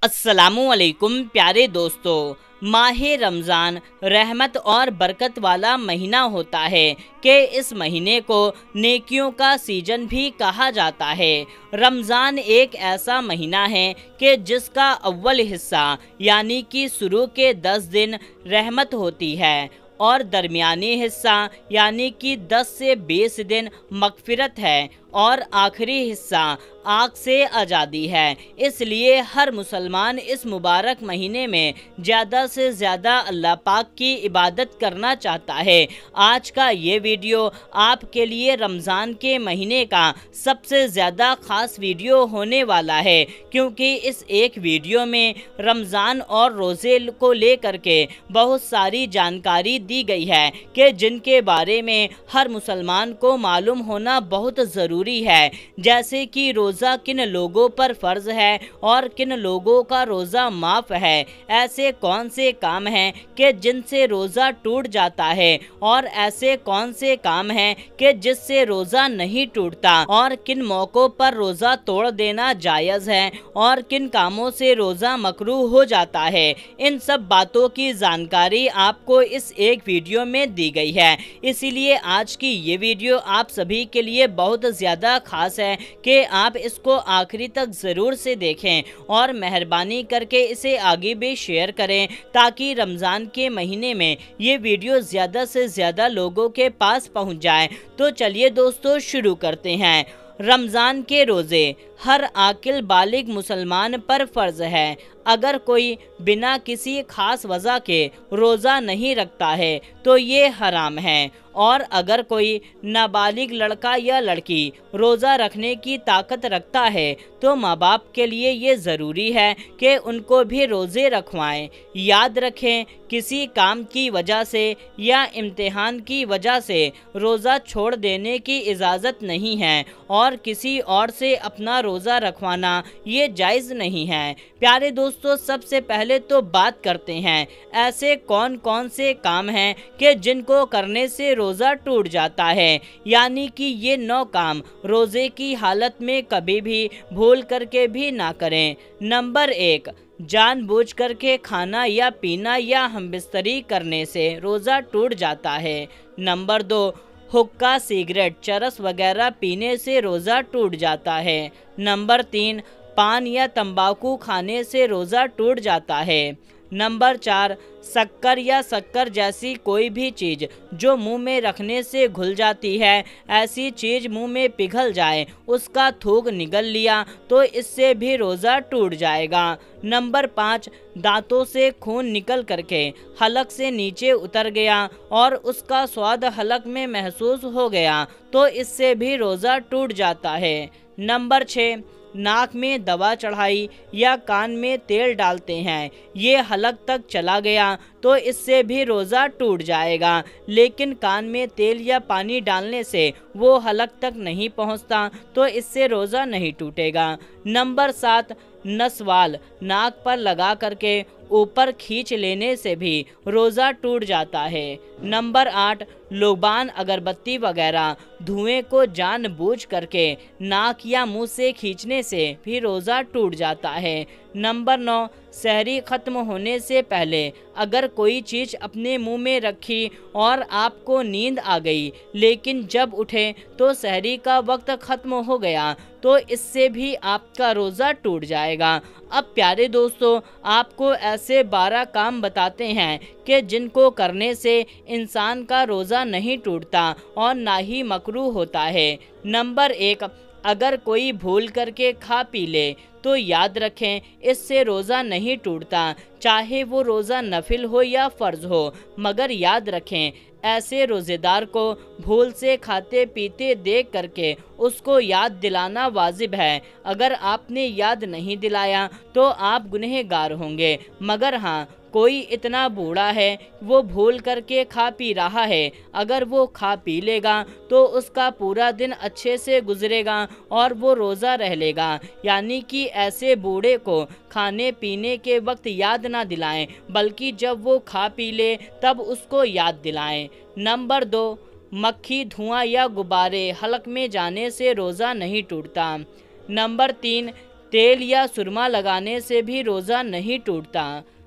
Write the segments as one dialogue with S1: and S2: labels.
S1: अस्सलामुअलैकुम प्यारे दोस्तों। माह रमज़ान रहमत और बरकत वाला महीना होता है कि इस महीने को नेकियों का सीजन भी कहा जाता है। रमज़ान एक ऐसा महीना है कि जिसका अव्वल हिस्सा यानी कि शुरू के 10 दिन रहमत होती है और दरमियानी हिस्सा यानी कि 10 से 20 दिन मग़फ़िरत है और आखिरी हिस्सा आग से आज़ादी है। इसलिए हर मुसलमान इस मुबारक महीने में ज़्यादा से ज़्यादा अल्लाह पाक की इबादत करना चाहता है। आज का ये वीडियो आपके लिए रमज़ान के महीने का सबसे ज़्यादा ख़ास वीडियो होने वाला है, क्योंकि इस एक वीडियो में रमज़ान और रोज़े को लेकर के बहुत सारी जानकारी दी गई है कि जिनके बारे में हर मुसलमान को मालूम होना बहुत ज़रूरी है। जैसे कि रोज़ा किन लोगों पर फ़र्ज़ है और किन लोगों का रोज़ा माफ़ है। ऐसे कौन से काम हैं कि जिनसे रोज़ा टूट जाता है और ऐसे कौन से काम हैं कि जिससे रोज़ा नहीं टूटता, और किन मौक़ों पर रोज़ा तोड़ देना जायज़ है और किन कामों से रोज़ा मकरूह हो जाता है। इन सब बातों की जानकारी आपको इस एक वीडियो में दी गई है। इसीलिए आज की ये वीडियो आप सभी के लिए बहुत ज़्यादा ख़ास है कि आप इसको आखिरी तक ज़रूर से देखें और मेहरबानी करके इसे आगे भी शेयर करें, ताकि रमज़ान के महीने में ये वीडियो ज़्यादा से ज़्यादा लोगों के पास पहुंच जाए। तो चलिए दोस्तों शुरू करते हैं। रमज़ान के रोज़े हर आकिल बालिग मुसलमान पर फ़र्ज़ है। अगर कोई बिना किसी ख़ास वजह के रोज़ा नहीं रखता है तो ये हराम है, और अगर कोई नाबालिग लड़का या लड़की रोज़ा रखने की ताकत रखता है तो माँ बाप के लिए ये ज़रूरी है कि उनको भी रोज़े रखवाएं। याद रखें, किसी काम की वजह से या इम्तिहान की वजह से रोज़ा छोड़ देने की इजाज़त नहीं है और किसी और से अपना रोज़ा रखवाना ये जायज़ नहीं है। प्यारे दोस्तों, सबसे पहले तो बात करते हैं ऐसे कौन कौन से काम हैं कि जिनको करने से रोज़ा टूट जाता है। यानी कि ये 9 काम रोज़े की हालत में कभी भी भूल करके भी ना करें। नंबर 1, जानबूझ करके खाना या पीना या हमबिस्तरी करने से रोज़ा टूट जाता है। नंबर 2, हुक्का, सिगरेट, चरस वगैरह पीने से रोज़ा टूट जाता है। नंबर 3, पान या तंबाकू खाने से रोज़ा टूट जाता है। नंबर 4, शक्कर या शक्कर जैसी कोई भी चीज़ जो मुंह में रखने से घुल जाती है, ऐसी चीज़ मुंह में पिघल जाए, उसका थूक निगल लिया तो इससे भी रोज़ा टूट जाएगा। नंबर 5, दांतों से खून निकल करके हलक से नीचे उतर गया और उसका स्वाद हलक में महसूस हो गया तो इससे भी रोज़ा टूट जाता है। नंबर 6, नाक में दवा चढ़ाई या कान में तेल डालते हैं, ये हलक तक चला गया तो इससे भी रोज़ा टूट जाएगा, लेकिन कान में तेल या पानी डालने से वो हलक तक नहीं पहुंचता तो इससे रोज़ा नहीं टूटेगा। नंबर 7, नसवाल नाक पर लगा करके ऊपर खींच लेने से भी रोज़ा टूट जाता है। नंबर 8, लुबान अगरबत्ती वगैरह धुएं को जानबूझ करके नाक या मुंह से खींचने से भी रोज़ा टूट जाता है। नंबर 9, सहरी ख़त्म होने से पहले अगर कोई चीज़ अपने मुंह में रखी और आपको नींद आ गई, लेकिन जब उठे तो सहरी का वक्त ख़त्म हो गया तो इससे भी आपका रोज़ा टूट जाएगा। अब प्यारे दोस्तों, आपको ऐसे 12 काम बताते हैं कि जिनको करने से इंसान का रोज़ा नहीं टूटता और ना ही मकरूह होता है। नंबर 1, अगर कोई भूल करके खा पी ले तो याद रखें इससे रोज़ा नहीं टूटता, चाहे वो रोज़ा नफिल हो या फ़र्ज़ हो। मगर याद रखें, ऐसे रोज़ेदार को भूल से खाते पीते देख करके उसको याद दिलाना वाजिब है। अगर आपने याद नहीं दिलाया तो आप गुनहगार होंगे। मगर हाँ, कोई इतना बूढ़ा है वो भूल करके खा पी रहा है, अगर वो खा पी लेगा तो उसका पूरा दिन अच्छे से गुजरेगा और वो रोज़ा रह लेगा। यानी कि ऐसे बूढ़े को खाने पीने के वक्त याद ना दिलाएं, बल्कि जब वो खा पी ले तब उसको याद दिलाएं। नंबर 2, मक्खी, धुआं या गुब्बारे हलक में जाने से रोज़ा नहीं टूटता। नंबर 3, तेल या सुरमा लगाने से भी रोज़ा नहीं टूटता।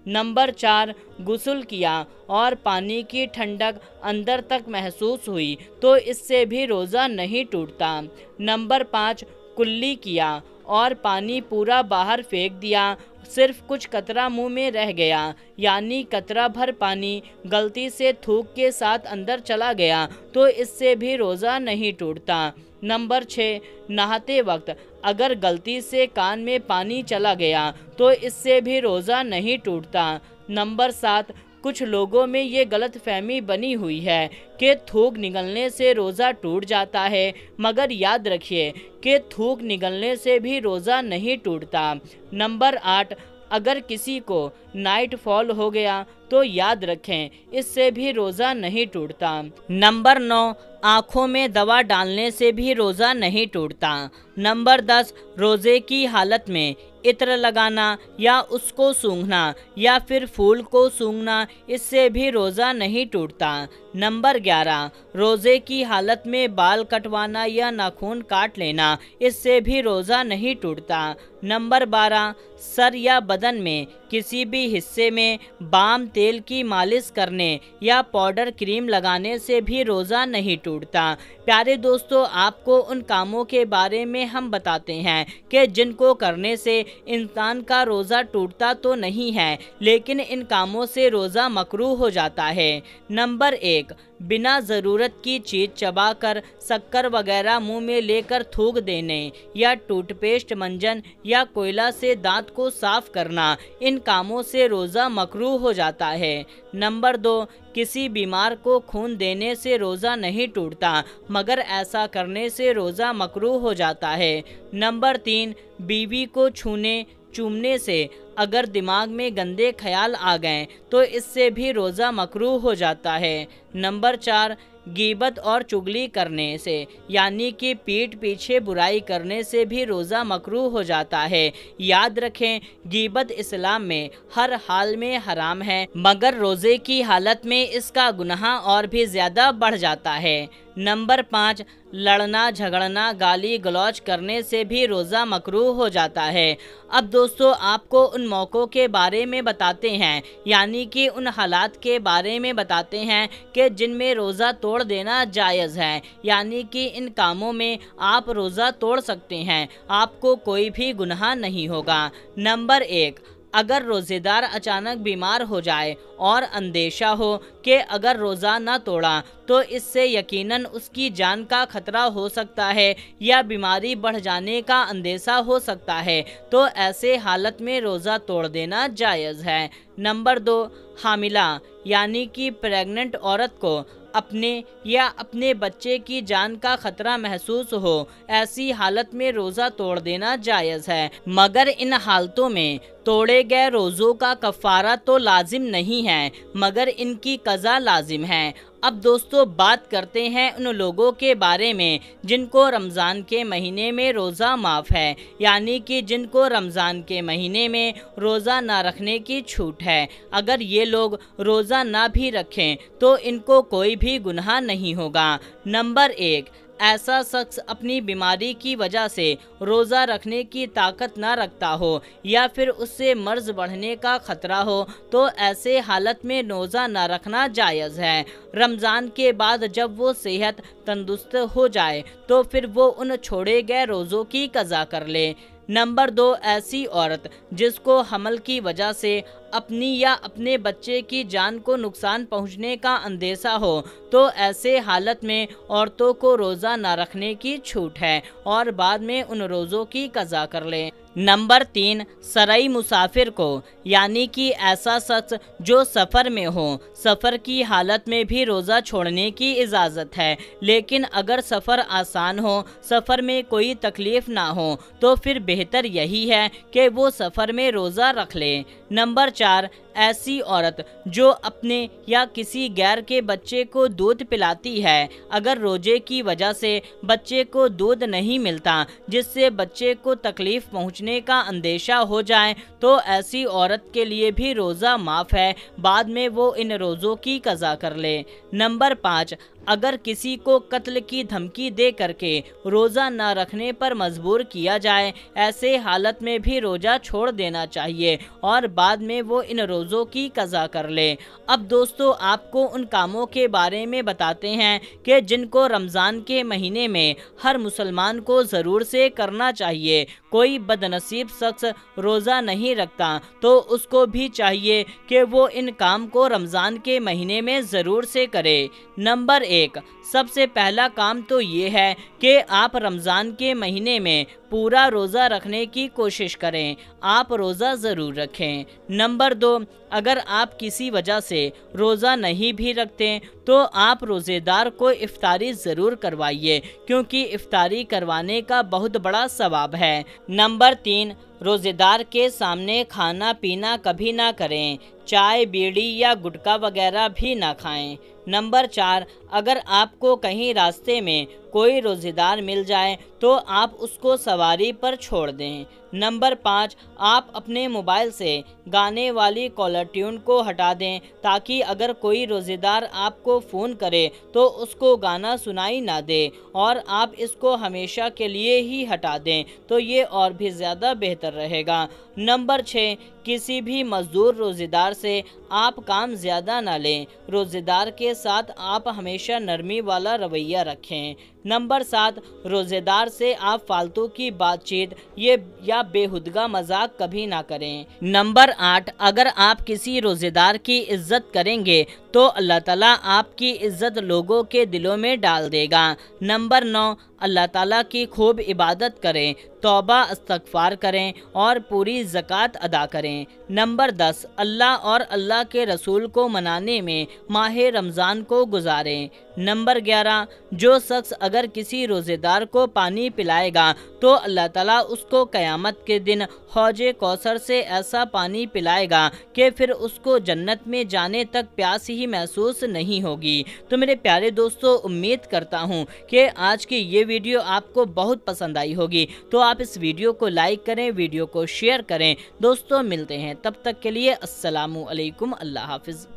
S1: नंबर 4, गुस्ल किया और पानी की ठंडक अंदर तक महसूस हुई तो इससे भी रोज़ा नहीं टूटता। नंबर 5, कुल्ली किया और पानी पूरा बाहर फेंक दिया, सिर्फ कुछ कतरा मुंह में रह गया, यानी कतरा भर पानी गलती से थूक के साथ अंदर चला गया तो इससे भी रोज़ा नहीं टूटता। नंबर 6, नहाते वक्त अगर गलती से कान में पानी चला गया तो इससे भी रोज़ा नहीं टूटता। नंबर 7, कुछ लोगों में ये गलतफहमी बनी हुई है कि थूक निकलने से रोज़ा टूट जाता है, मगर याद रखिए कि थूक निकलने से भी रोज़ा नहीं टूटता। नंबर 8, अगर किसी को नाइट फॉल हो गया तो याद रखें इससे भी रोज़ा नहीं टूटता। नंबर 9, आँखों में दवा डालने से भी रोज़ा नहीं टूटता। नंबर 10, रोज़े की हालत में इत्र लगाना या उसको सूंघना या फिर फूल को सूंघना, इससे भी रोज़ा नहीं टूटता। नंबर 11, रोज़े की हालत में बाल कटवाना या नाखून काट लेना, इससे भी रोज़ा नहीं टूटता। नंबर 12, सर या बदन में किसी भी हिस्से में बाम तेल की मालिश करने या पाउडर क्रीम लगाने से भी रोज़ा नहीं टूटता। प्यारे दोस्तों, आपको उन कामों के बारे में हम बताते हैं कि जिनको करने से इंसान का रोज़ा टूटता तो नहीं है, लेकिन इन कामों से रोज़ा मकरूह हो जाता है। नंबर 1, बिना ज़रूरत की चीज़ चबाकर शक्कर वगैरह मुंह में लेकर थूक देने या टूथपेस्ट, मंजन या कोयला से दांत को साफ करना, इन कामों से रोज़ा मकरूह हो जाता है। नंबर 2, किसी बीमार को खून देने से रोज़ा नहीं टूटता, मगर ऐसा करने से रोज़ा मकरूह हो जाता है। नंबर 3, बीवी को छूने चूमने से अगर दिमाग में गंदे ख्याल आ गए तो इससे भी रोज़ा मकरूह हो जाता है। नंबर 4, गीबत और चुगली करने से, यानी कि पीठ पीछे बुराई करने से भी रोज़ा मकरूह हो जाता है। याद रखें, गीबत इस्लाम में हर हाल में हराम है, मगर रोज़े की हालत में इसका गुनाह और भी ज़्यादा बढ़ जाता है। नंबर 5, लड़ना झगड़ना गाली गलौज करने से भी रोज़ा मकरूह हो जाता है। अब दोस्तों, आपको उन मौक़ों के बारे में बताते हैं, यानी कि उन हालात के बारे में बताते हैं कि जिनमें रोज़ा तोड़ देना जायज़ है, यानी कि इन कामों में आप रोज़ा तोड़ सकते हैं, आपको कोई भी गुनाह नहीं होगा। नंबर 1, अगर रोज़ेदार अचानक बीमार हो जाए और अंदेशा हो कि अगर रोज़ा न तोड़ा तो इससे यकीनन उसकी जान का खतरा हो सकता है या बीमारी बढ़ जाने का अंदेशा हो सकता है, तो ऐसे हालत में रोज़ा तोड़ देना जायज़ है। नंबर 2, हामिला यानी कि प्रेग्नेंट औरत को अपने या अपने बच्चे की जान का खतरा महसूस हो, ऐसी हालत में रोज़ा तोड़ देना जायज़ है, मगर इन हालतों में तोड़े गए रोज़ों का कफ़ारा तो लाजिम नहीं है, मगर इनकी क़ज़ा लाजिम है। अब दोस्तों, बात करते हैं उन लोगों के बारे में जिनको रमज़ान के महीने में रोज़ा माफ़ है, यानी कि जिनको रमज़ान के महीने में रोज़ा ना रखने की छूट है। अगर ये लोग रोज़ा ना भी रखें तो इनको कोई भी गुनाह नहीं होगा। नंबर 1, ऐसा शख्स अपनी बीमारी की वजह से रोज़ा रखने की ताकत ना रखता हो या फिर उससे मर्ज़ बढ़ने का ख़तरा हो, तो ऐसे हालत में रोज़ा ना रखना जायज़ है। रमज़ान के बाद जब वो सेहत तंदुरुस्त हो जाए तो फिर वो उन छोड़े गए रोज़ों की क़ज़ा कर ले। नंबर 2, ऐसी औरत जिसको हमल की वजह से अपनी या अपने बच्चे की जान को नुकसान पहुंचने का अंदेशा हो, तो ऐसे हालत में औरतों को रोज़ा ना रखने की छूट है और बाद में उन रोज़ों की क़ज़ा कर लें। नंबर 3, सराई मुसाफिर को, यानी कि ऐसा शख्स जो सफ़र में हो, सफ़र की हालत में भी रोज़ा छोड़ने की इजाज़त है, लेकिन अगर सफ़र आसान हो, सफ़र में कोई तकलीफ़ ना हो, तो फिर बेहतर यही है कि वो सफ़र में रोज़ा रख ले। नंबर 4, ऐसी औरत जो अपने या किसी गैर के बच्चे को दूध पिलाती है, अगर रोजे की वजह से बच्चे को दूध नहीं मिलता जिससे बच्चे को तकलीफ पहुंचने का अंदेशा हो जाए, तो ऐसी औरत के लिए भी रोज़ा माफ़ है, बाद में वो इन रोज़ों की कज़ा कर ले। नंबर 5, अगर किसी को कत्ल की धमकी दे करके रोज़ा न रखने पर मजबूर किया जाए, ऐसे हालत में भी रोज़ा छोड़ देना चाहिए और बाद में वो इन रोज़ों की कज़ा कर ले। अब दोस्तों, आपको उन कामों के बारे में बताते हैं कि जिनको रमज़ान के महीने में हर मुसलमान को ज़रूर से करना चाहिए। कोई बदनसीब शख्स रोज़ा नहीं रखता तो उसको भी चाहिए कि वो इन काम को रमज़ान के महीने में ज़रूर से करे। नंबर 1, सबसे पहला काम तो ये है कि आप रमज़ान के महीने में पूरा रोज़ा रखने की कोशिश करें। आप रोज़ा ज़रूर रखें। नंबर 2, अगर आप किसी वजह से रोज़ा नहीं भी रखते तो आप रोज़ेदार को इफ्तारी ज़रूर करवाइए, क्योंकि इफ्तारी करवाने का बहुत बड़ा सवाब है। नंबर 3, रोज़ेदार के सामने खाना पीना कभी ना करें, चाय बीड़ी या गुटखा वगैरह भी ना खाएं। नंबर 4, अगर आपको कहीं रास्ते में कोई रोज़ेदार मिल जाए तो आप उसको सवारी पर छोड़ दें। नंबर 5, आप अपने मोबाइल से गाने वाली कॉलर ट्यून को हटा दें, ताकि अगर कोई रोज़ेदार आपको फ़ोन करे तो उसको गाना सुनाई ना दे, और आप इसको हमेशा के लिए ही हटा दें तो ये और भी ज़्यादा बेहतर रहेगा। नंबर 6, किसी भी मज़दूर रोज़ेदार से आप काम ज़्यादा ना लें। रोज़ेदार के साथ आप हमेशा नरमी वाला रवैया रखें। नंबर 7, रोज़ेदार से आप फालतू की बातचीत या बेहुदगा मजाक कभी ना करें। नंबर 8, अगर आप किसी रोज़ेदार की इज्जत करेंगे तो अल्लाह ताला आपकी इज्जत लोगों के दिलों में डाल देगा। नंबर 9, अल्लाह ताला की खूब इबादत करें, तौबा इस्तग़फ़ार करें और पूरी ज़कात अदा करें। नंबर 10, अल्लाह और अल्लाह के रसूल को मनाने में माह रमज़ान को गुजारें। नंबर 11, जो शख्स अगर किसी रोज़ेदार को पानी पिलाएगा तो अल्लाह ताला उसको क़यामत के दिन हौज़े कौसर से ऐसा पानी पिलाएगा कि फिर उसको जन्नत में जाने तक प्यास ही महसूस नहीं होगी। तो मेरे प्यारे दोस्तों, उम्मीद करता हूँ कि आज की ये वीडियो आपको बहुत पसंद आई होगी। तो आप इस वीडियो को लाइक करें, वीडियो को शेयर करें। दोस्तों, मिलते हैं, तब तक के लिए अस्सलामु अलैकुम, अल्लाह हाफ़िज़।